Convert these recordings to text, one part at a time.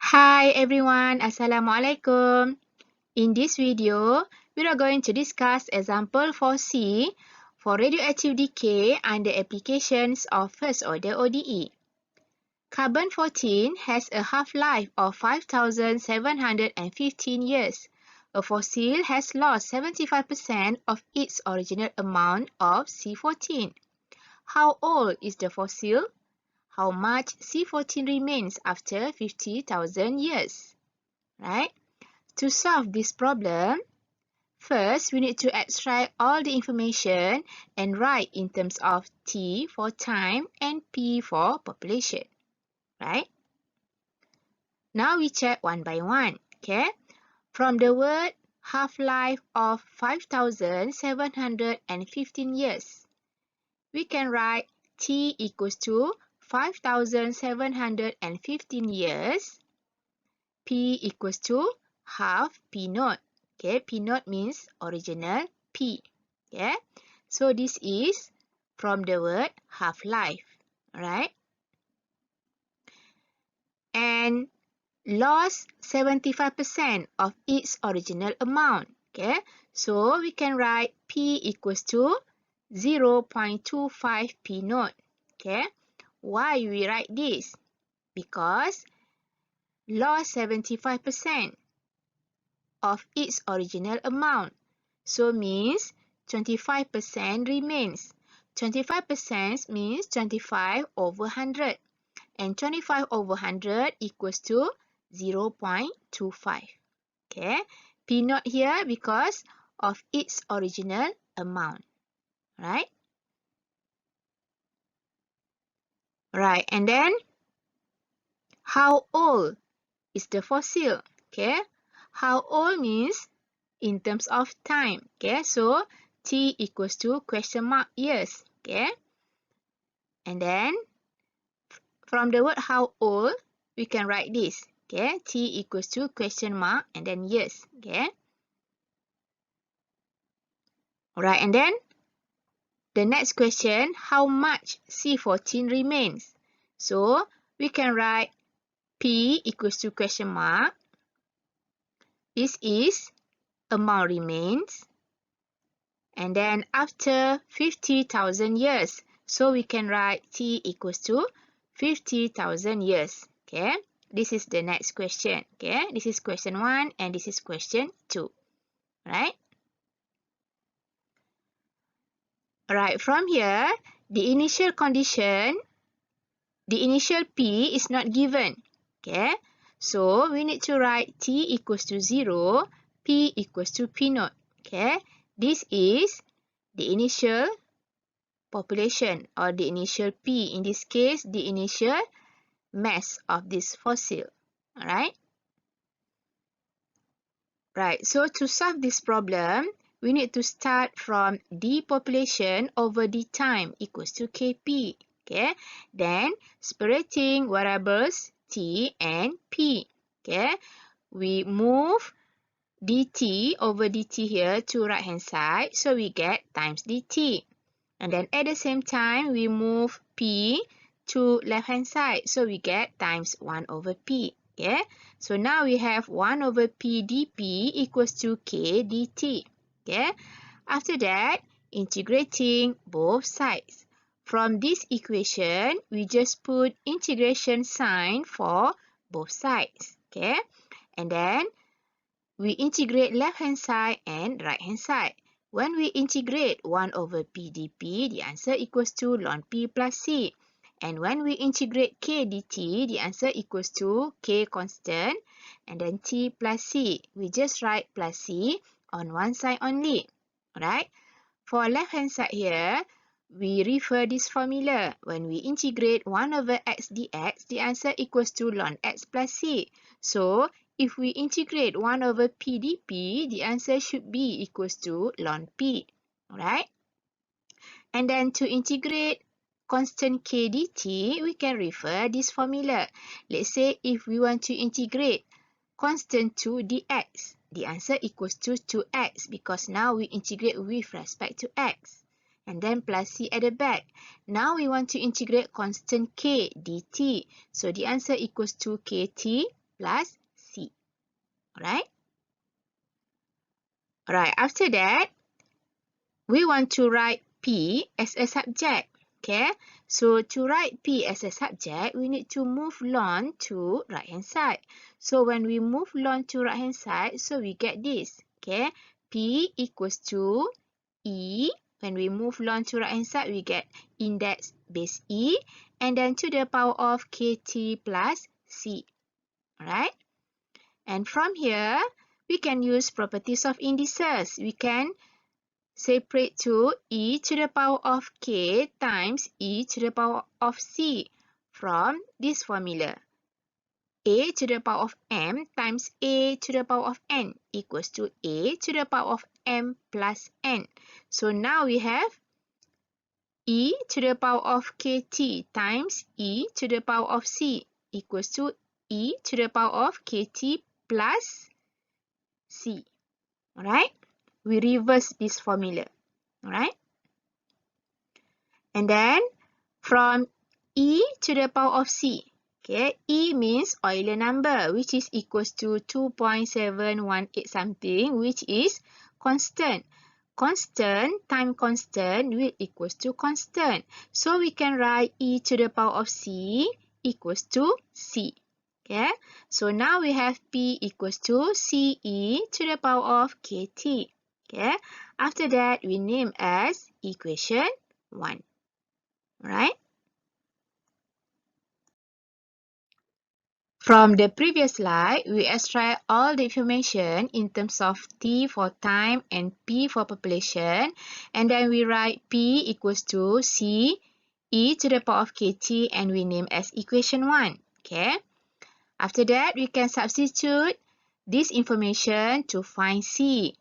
Hi everyone, Assalamualaikum. In this video, we are going to discuss example for C for radioactive decay under applications of first order ODE. Carbon-14 has a half-life of 5,715 years. A fossil has lost 75% of its original amount of C14. How old is the fossil? How much C14 remains after 50,000 years? Right? To solve this problem, first we need to extract all the information and write in terms of T for time and P for population. Right? Now we check one by one. Okay? From the word half-life of 5,715 years, we can write T equals to 5,715 years. P equals to half P naught. Okay, P naught means original P. Okay, so this is from the word half-life. Alright, and lost 75% of its original amount. Okay, so we can write P equals to 0.25 P naught. Okay, why we write this? Because lost 75% of its original amount. So means 25% remains. 25% means 25 over 100. And 25 over 100 equals to 0.25. Okay. P naught here because of its original amount. Right? Right. And then how old is the fossil? Okay. How old means in terms of time. Okay, so T equals to question mark years. Okay, and then from the word how old, we can write this. Okay, T equals to question mark and then years. Okay, alright, and then the next question, how much C14 remains? So we can write P equals to question mark. This is amount remains. And then after 50,000 years, so we can write T equals to 50,000 years. Okay, this is the next question. Okay, this is question 1 and this is question 2. Right? Alright, from here, the initial condition, the initial P is not given. Okay, so we need to write T equals to 0, P equals to P naught. Okay, this is the initial population or the initial P. In this case, the initial mass of this fossil. Alright? Right, so to solve this problem, we need to start from D population over D time equals to Kp. Okay? Then, separating variables T and P. Okay? We move dt over dt here to right hand side, so we get times dt. And then at the same time, we move P to left hand side. So we get times 1 over P. Okay. So now we have 1 over P dP equals to K dt. Okay. After that, integrating both sides. From this equation, we just put integration sign for both sides. Okay. And then we integrate left hand side and right hand side. When we integrate 1 over P dP, the answer equals to ln P plus C. And when we integrate K dt, the answer equals to K constant and then T plus C. We just write plus C on one side only. Alright? For left hand side here, we refer this formula. When we integrate 1 over x dx, the answer equals to ln x plus C. So, if we integrate 1 over P dP, the answer should be equals to ln P. Alright? And then to integrate constant K dt, we can refer this formula. Let's say if we want to integrate constant 2 dx, the answer equals to 2x because now we integrate with respect to x. And then plus C at the back. Now we want to integrate constant K dt. So the answer equals to KT plus C. Alright? Alright, after that, we want to write P as a subject. Okay, so to write P as a subject, we need to move ln to right hand side. So when we move ln to right hand side, so we get this. Okay, P equals to E. When we move ln to right hand side, we get index base E and then to the power of KT plus C. Alright, and from here, we can use properties of indices. We can separate to e to the power of k times e to the power of c from this formula. A to the power of m times a to the power of n equals to a to the power of m plus n. So now we have e to the power of kt times e to the power of c equals to e to the power of kt plus c. Alright? We reverse this formula. Alright? And then from e to the power of c. Okay, e means Euler number, which is equals to 2.718 something, which is constant. Constant time constant will equals to constant. So we can write e to the power of c equals to c. Okay, so now we have p equals to ce to the power of kt. Okay, after that we name as equation 1. Right? From the previous slide, we extract all the information in terms of T for time and P for population, and then we write P equals to C e to the power of KT and we name as equation 1. Okay. After that, we can substitute this information to find C,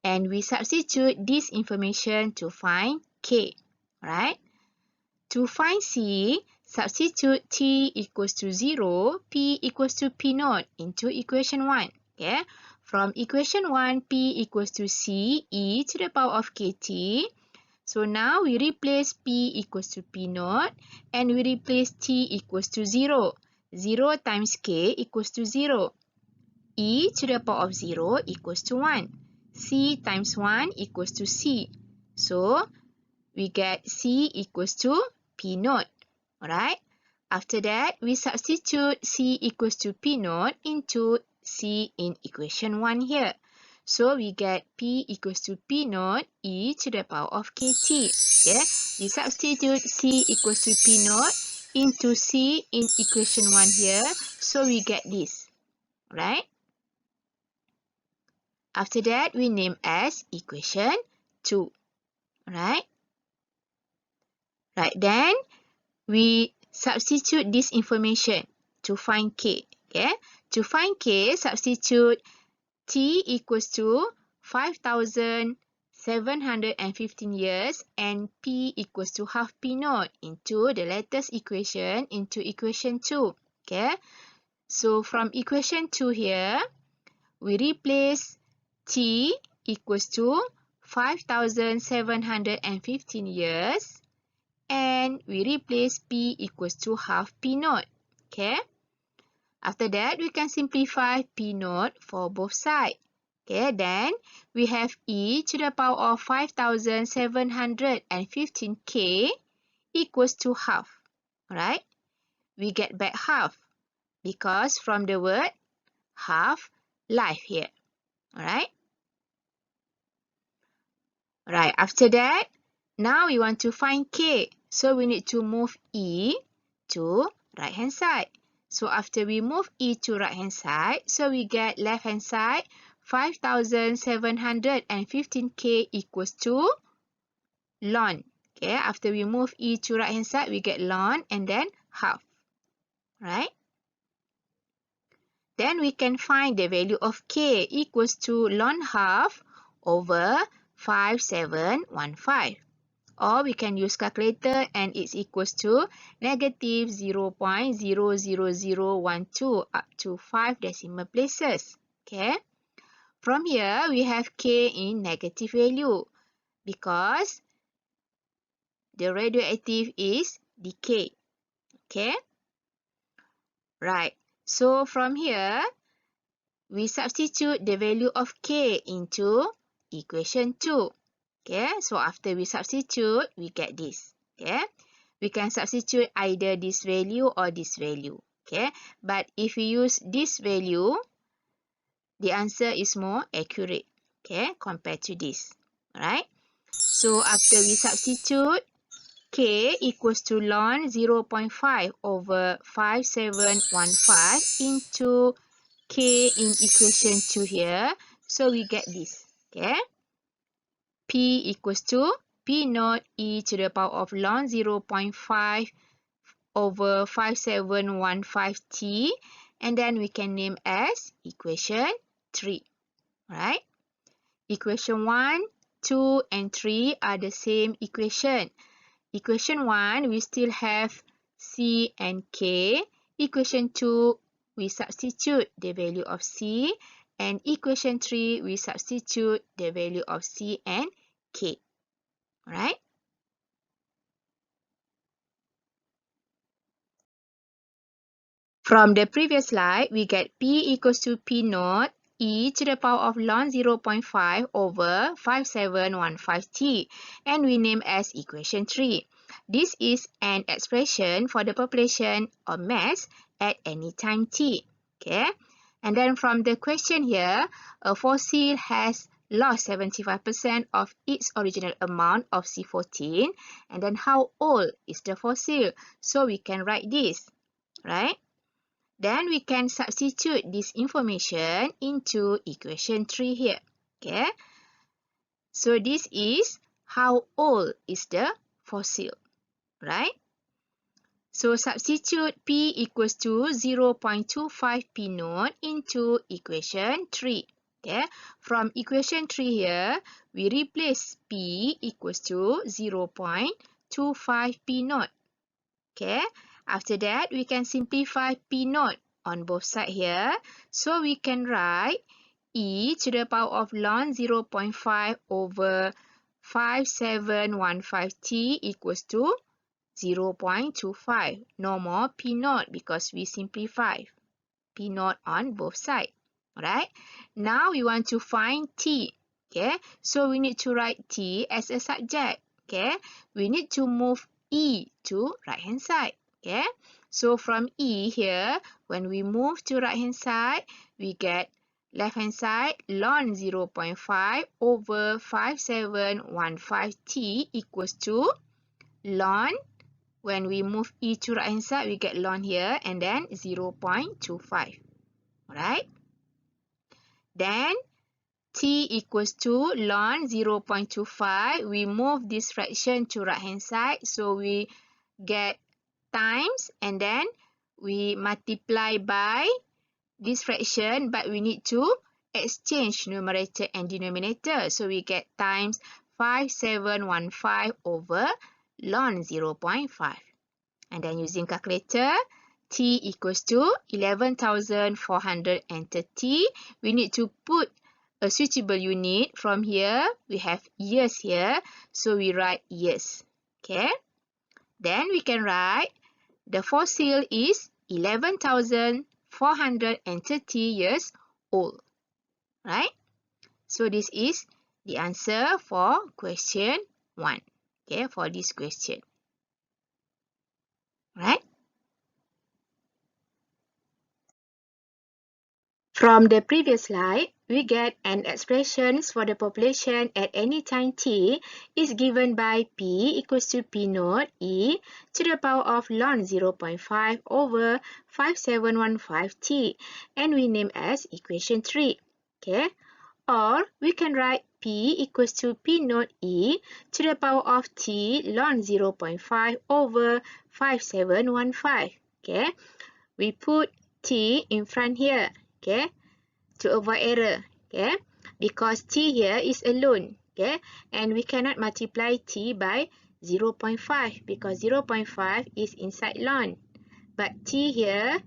and we substitute this information to find K. Right? To find C, substitute T equals to 0, P equals to P naught into equation 1. Okay? From equation 1, P equals to C e to the power of KT. So now we replace P equals to P naught and we replace T equals to 0. 0 times K equals to 0. E to the power of 0 equals to 1. C times 1 equals to C. So we get C equals to P naught. Alright. After that, we substitute C equals to P naught into C in equation 1 here. So we get P equals to P naught e to the power of KT. Yeah. We substitute C equals to P naught into C in equation 1 here. So we get this. Right? After that, we name as equation 2. Right? Right, then we substitute this information to find K. Okay? To find K, substitute T equals to 5,715 years and P equals to half P naught into the latest equation into equation 2. Okay? So from equation 2 here, we replace T equals to 5,715 years and we replace P equals to half P naught. Okay? After that, we can simplify P naught for both sides. Okay, then we have e to the power of 5,715k equals to half. Alright? We get back half because from the word half, life here. Alright? Right, after that, now we want to find k. So we need to move e to right hand side. So after we move e to right hand side, so we get left hand side 5,715k equals to ln. Okay, after we move e to right hand side, we get ln and then half. Right? Then we can find the value of k equals to ln half over 5715. Or we can use calculator and it's equals to negative 0.00012 up to 5 decimal places. Okay. From here, we have k in negative value because the radioactive is decay. Okay. Right. So from here, we substitute the value of k into equation 2. Okay, so after we substitute, we get this. Okay, we can substitute either this value or this value. Okay, but if we use this value, the answer is more accurate. Okay, compared to this. Alright, so after we substitute, k equals to ln 0.5 over 5715 into k in equation 2 here. So we get this. Okay. P equals to P naught e to the power of ln 0.5 over 5715t. And then we can name as equation 3. Alright. Equation 1, 2, and 3 are the same equation. Equation 1, we still have C and K. Equation 2, we substitute the value of C. And equation 3, we substitute the value of C and K. Alright? From the previous slide, we get P equals to P naught e to the power of ln 0.5 over 5715t, and we name as equation 3. This is an expression for the population or mass at any time t. Okay, and then from the question here, a fossil has lost 75% of its original amount of C14, and then how old is the fossil? So we can write this, right? Then we can substitute this information into equation 3 here. Okay. So this is how old is the fossil, right? So substitute P equals to 0.25 P naught into equation 3. Okay. From equation 3 here, we replace P equals to 0.25 P naught. Okay. After that, we can simplify P naught on both sides here. So we can write e to the power of ln 0.5 over 5715t equals to 0.25. No more P naught because we simplify P naught on both sides. Alright. Now we want to find t. Okay. So we need to write t as a subject. Okay. We need to move e to right hand side. Okay, so from E here, when we move to right hand side, we get left hand side ln 0.5 over 5715t equals to ln. When we move E to right hand side, we get ln here and then 0.25. Alright. Then t equals to ln 0.25. We move this fraction to right hand side, so we get times and then we multiply by this fraction, but we need to exchange numerator and denominator. So we get times 5715 over ln 0.5. And then using calculator, t equals to 11,430. We need to put a suitable unit. From here, we have years here, so we write years. Okay. Then we can write the fossil is 11,430 years old. Right? So this is the answer for question 1. Okay, for this question. Right? From the previous slide, we get an expression for the population at any time t is given by P equals to P naught E to the power of ln 0.5 over 5715t, and we name as equation 3. Okay? Or we can write P equals to P naught E to the power of t ln 0.5 over 5715. Okay? We put t in front here. Okay, to avoid error. Okay, because t here is alone. Okay, and we cannot multiply t by 0.5 because 0.5 is inside ln, but t here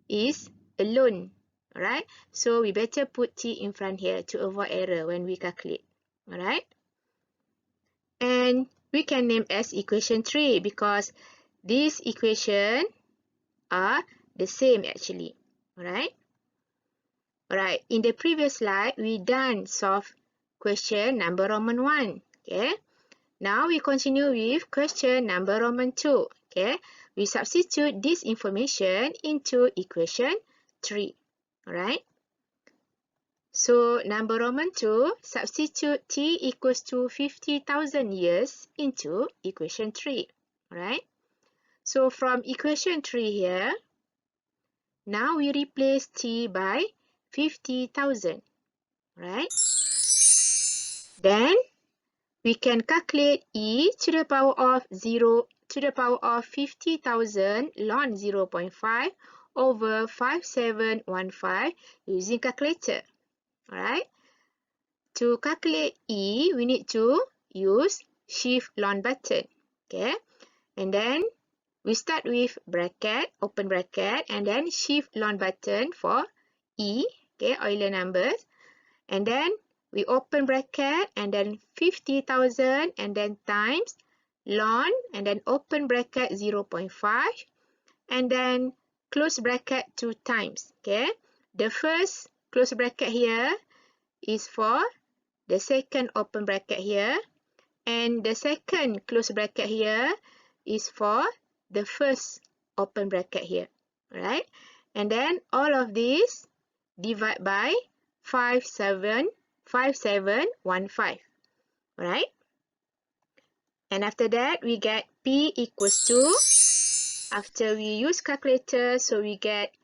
is alone. Alright, so we better put t in front here to avoid error when we calculate. Alright, and we can name as equation 3 because these equations are the same actually. Alright? Alright, in the previous slide, we done solve question number Roman 1. Okay? Now we continue with question number Roman 2. Okay? We substitute this information into equation 3. Alright? So number Roman 2, substitute t equals to 50,000 years into equation 3. Alright? So from equation 3 here, now we replace t by 50,000. Right? Then we can calculate e to the power of 0 to the power of 50,000 ln 0.5 over 5715 using calculator. Alright? To calculate e, we need to use shift ln button. Okay? And then we start with bracket, open bracket, and then shift ln button for e, okay, Euler numbers. And then we open bracket and then 50,000 and then times ln and then open bracket 0.5 and then close bracket 2 times. Okay, the first close bracket here is for the second open bracket here, and the second close bracket here is for the first open bracket here. Right? And then all of this divide by 5715. Right? And after that, we get P equals to, after we use calculator, so we get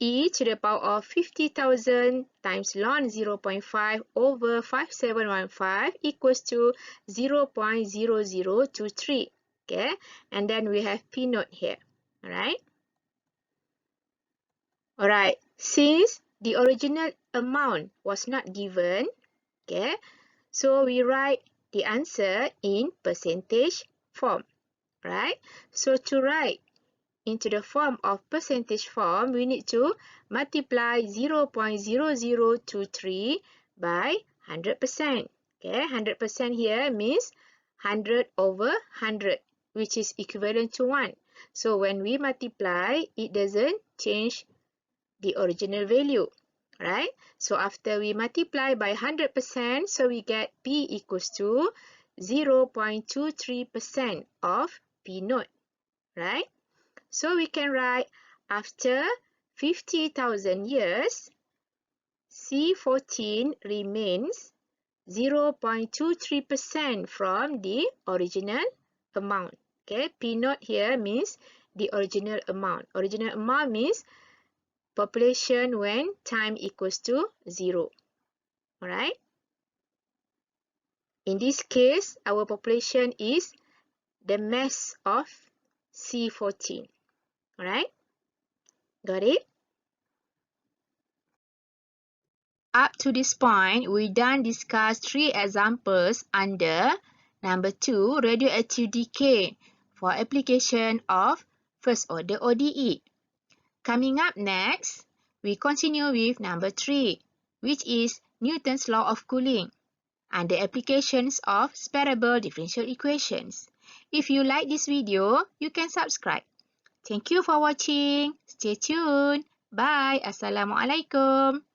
e to the power of 50,000 times ln 0.5 over 5715 equals to 0.0023. Okay, and then we have P note here. Alright. Alright, since the original amount was not given, okay, so we write the answer in percentage form, right? So to write into the form of percentage form, we need to multiply 0.0023 by 100%. Okay, 100% here means 100 over 100, which is equivalent to 1. So when we multiply, it doesn't change the original value, right? So after we multiply by 100%, so we get P equals to 0.23% of P naught, right? So we can write after 50,000 years, C14 remains 0.23% from the original amount. Okay, P naught here means the original amount. Original amount means population when time equals to 0. Alright. In this case, our population is the mass of C14. Alright. Got it? Up to this point, we done discuss 3 examples under number 2, radioactive decay for application of first order ODE. Coming up next, we continue with number 3, which is Newton's law of cooling and the applications of separable differential equations. If you like this video, you can subscribe. Thank you for watching. Stay tuned. Bye. Assalamualaikum.